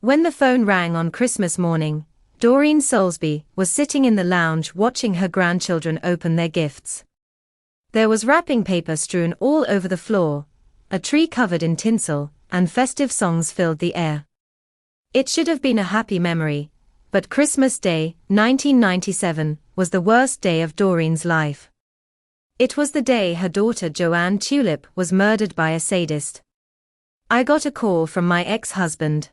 When the phone rang on Christmas morning, Doreen Soulsby was sitting in the lounge watching her grandchildren open their gifts. There was wrapping paper strewn all over the floor, a tree covered in tinsel, and festive songs filled the air. It should have been a happy memory, but Christmas Day, 1997, was the worst day of Doreen's life. It was the day her daughter Joanne Tulip was murdered by a sadist. "I got a call from my ex-husband.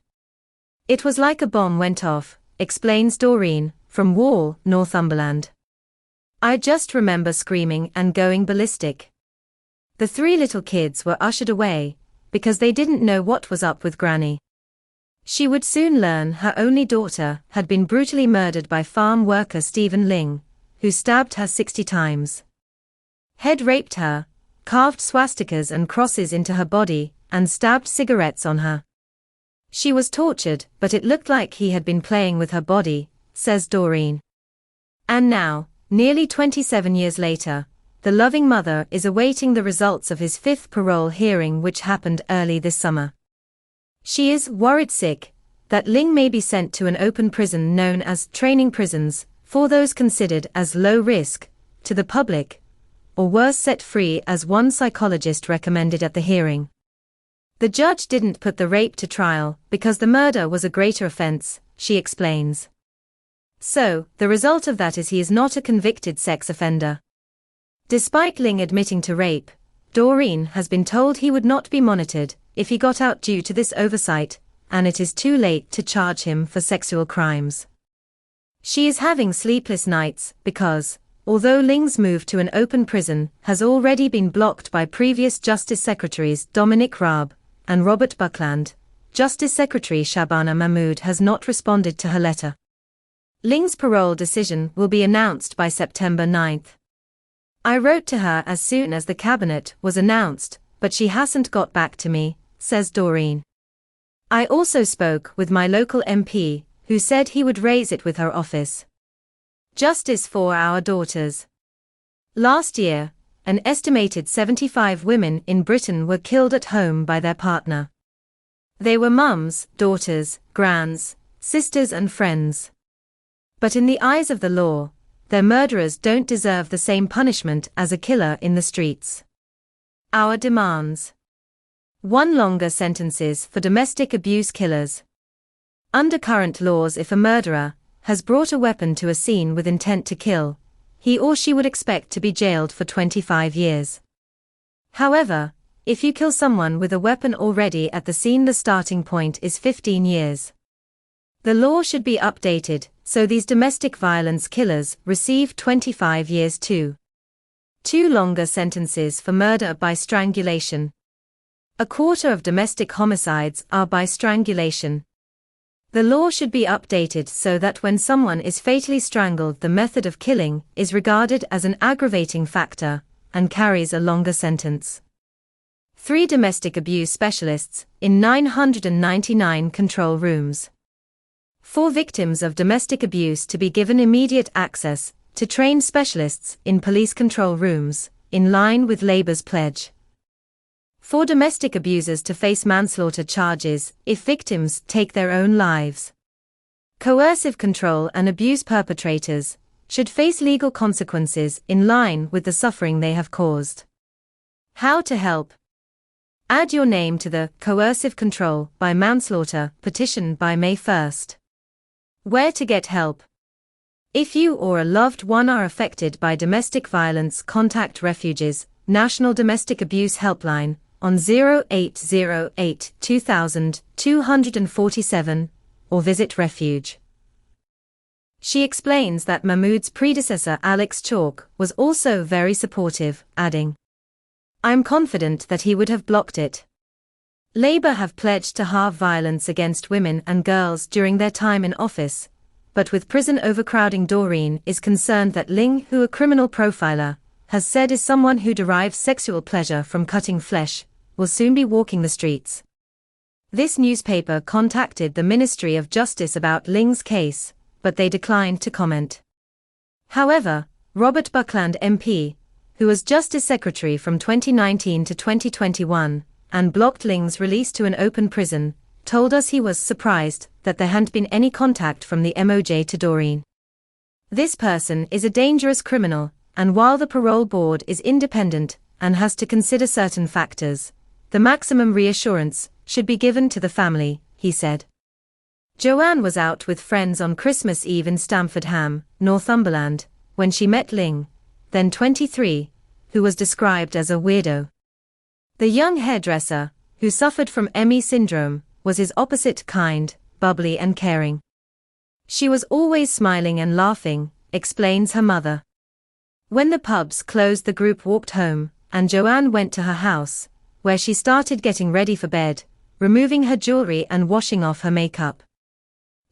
It was like a bomb went off," explains Doreen, from Wall, Northumberland. "I just remember screaming and going ballistic." The three little kids were ushered away, because they didn't know what was up with Granny. She would soon learn her only daughter had been brutally murdered by farm worker Steven Ling, who stabbed her 60 times. Head raped her, carved swastikas and crosses into her body, and stabbed cigarettes on her. She was tortured, but it looked like he had been playing with her body, says Doreen. And now, nearly 27 years later, the loving mother is awaiting the results of his 5th parole hearing, which happened early this summer. She is worried sick that Ling may be sent to an open prison known as training prisons, for those considered as low risk to the public, or worse, set free, as one psychologist recommended at the hearing. The judge didn't put the rape to trial because the murder was a greater offense, she explains. So, the result of that is he is not a convicted sex offender. Despite Ling admitting to rape, Doreen has been told he would not be monitored if he got out due to this oversight, and it is too late to charge him for sexual crimes. She is having sleepless nights because, although Ling's move to an open prison has already been blocked by previous Justice Secretaries Dominic Raab and Robert Buckland, Justice Secretary Shabana Mahmood has not responded to her letter. Ling's parole decision will be announced by September 9th. "I wrote to her as soon as the cabinet was announced, but she hasn't got back to me," says Doreen. "I also spoke with my local MP, who said he would raise it with her office. Justice for our daughters." Last year, an estimated 75 women in Britain were killed at home by their partner. They were mums, daughters, grands, sisters and friends. But in the eyes of the law, their murderers don't deserve the same punishment as a killer in the streets. Our demands: 1. Longer sentences for domestic abuse killers. Under current laws, if a murderer has brought a weapon to a scene with intent to kill, he or she would expect to be jailed for 25 years. However, if you kill someone with a weapon already at the scene, the starting point is 15 years. The law should be updated so these domestic violence killers receive 25 years too. 2. Longer sentences for murder by strangulation. A quarter of domestic homicides are by strangulation. The law should be updated so that when someone is fatally strangled, the method of killing is regarded as an aggravating factor and carries a longer sentence. 3. Domestic abuse specialists in 999 control rooms. For victims of domestic abuse to be given immediate access to trained specialists in police control rooms, in line with Labour's pledge. For domestic abusers to face manslaughter charges if victims take their own lives. Coercive control and abuse perpetrators should face legal consequences in line with the suffering they have caused. How to help? Add your name to the Coercive Control by Manslaughter petition by May 1st. Where to get help? If you or a loved one are affected by domestic violence, contact Refuge's National Domestic Abuse Helpline on 0808 2000 247, or visit Refuge. She explains that Mahmood's predecessor Alex Chalk was also very supportive, adding, "I'm confident that he would have blocked it." Labour have pledged to halve violence against women and girls during their time in office, but with prison overcrowding, Doreen is concerned that Ling, who a criminal profiler has said is someone who derives sexual pleasure from cutting flesh, will soon be walking the streets. This newspaper contacted the Ministry of Justice about Ling's case, but they declined to comment. However, Robert Buckland MP, who was Justice Secretary from 2019 to 2021, and blocked Ling's release to an open prison, told us he was surprised that there hadn't been any contact from the MOJ to Doreen. This person is a dangerous criminal, and while the parole board is independent and has to consider certain factors, the maximum reassurance should be given to the family, he said. Joanne was out with friends on Christmas Eve in Stamfordham, Northumberland, when she met Ling, then 23, who was described as a weirdo. The young hairdresser, who suffered from ME syndrome, was his opposite, kind, bubbly and caring. She was always smiling and laughing, explains her mother. When the pubs closed, the group walked home, and Joanne went to her house, where she started getting ready for bed, removing her jewelry and washing off her makeup.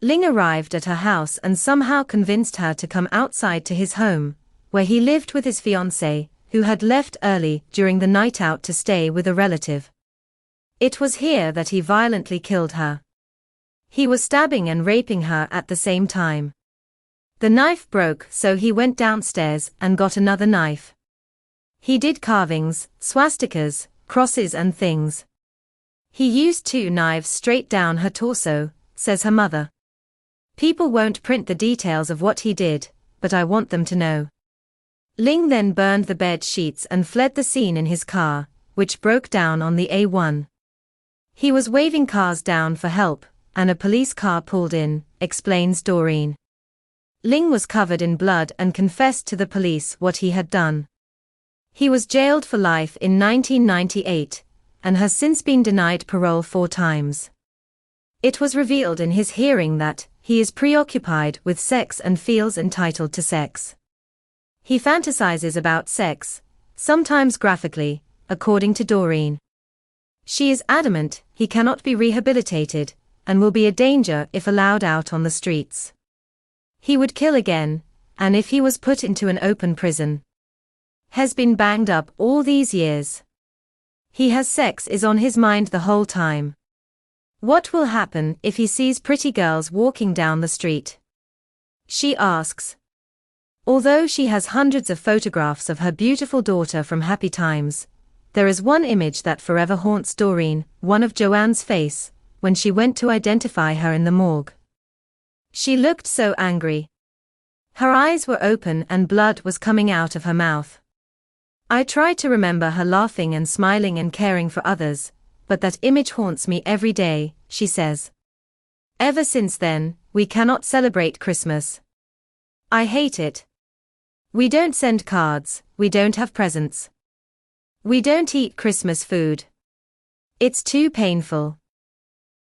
Ling arrived at her house and somehow convinced her to come outside to his home, where he lived with his fiancée, who had left early during the night out to stay with a relative. It was here that he violently killed her. He was stabbing and raping her at the same time. The knife broke, so he went downstairs and got another knife. He did carvings, swastikas, crosses and things. He used 2 knives straight down her torso, says her mother. People won't print the details of what he did, but I want them to know. Ling then burned the bed sheets and fled the scene in his car, which broke down on the A1. He was waving cars down for help, and a police car pulled in, explains Doreen. Ling was covered in blood and confessed to the police what he had done. He was jailed for life in 1998, and has since been denied parole 4 times. It was revealed in his hearing that he is preoccupied with sex and feels entitled to sex. He fantasizes about sex, sometimes graphically, according to Doreen. She is adamant he cannot be rehabilitated, and will be a danger if allowed out on the streets. He would kill again, and if he was put into an open prison. Has been banged up all these years. He has sex is on his mind the whole time. What will happen if he sees pretty girls walking down the street? She asks. Although she has hundreds of photographs of her beautiful daughter from happy times, there is one image that forever haunts Doreen, one of Joanne's face, when she went to identify her in the morgue. She looked so angry. Her eyes were open and blood was coming out of her mouth. I try to remember her laughing and smiling and caring for others, but that image haunts me every day, she says. Ever since then, we cannot celebrate Christmas. I hate it. We don't send cards, we don't have presents. We don't eat Christmas food. It's too painful.